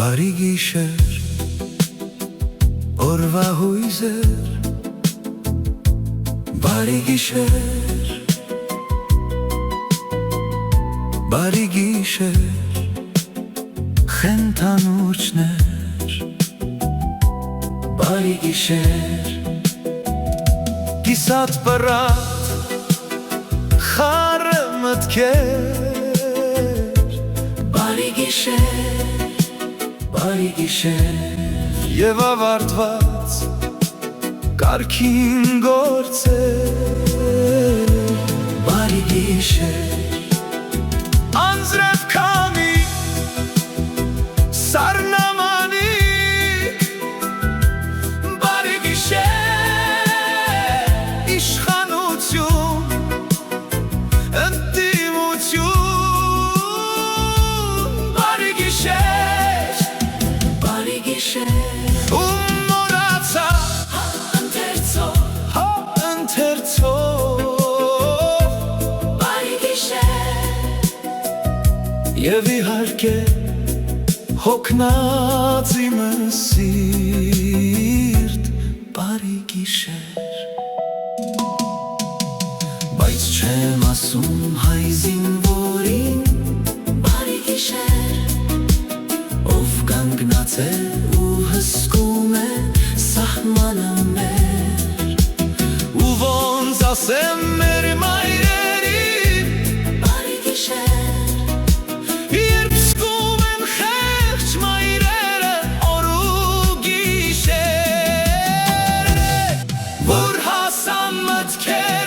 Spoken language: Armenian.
Բարի գիշեր, օրվա հույզեր, բարի գիշեր, բարի գիշեր, խենթանուրջներ, բարի գիշեր, կիսատ պրատ, խառը մտքեր, բարի գիշեր, բարի գիշեր, և ավարտված կարգին գործեր, բարի գիշեր, անձրև քամի, սառնամանիք, բարի գիշեր, իշխանություն, ընտիմություն, բարի գիշեր, ու մորացա ընթերցով, բարի գիշեր, և իհարկե հոգնած իմը սիրտ, բարի գիշեր, բայց չեմ ասում հայ զինվորին, բարի գիշեր, ով կանգնած է ու հսկում է սահմանը մեր, ու ոնց ասեմ մեր մայրերին, բարի գիշեր, երբ զգում են խեղճ մայրերը օր ու գիշեր, որ հասան մտքեր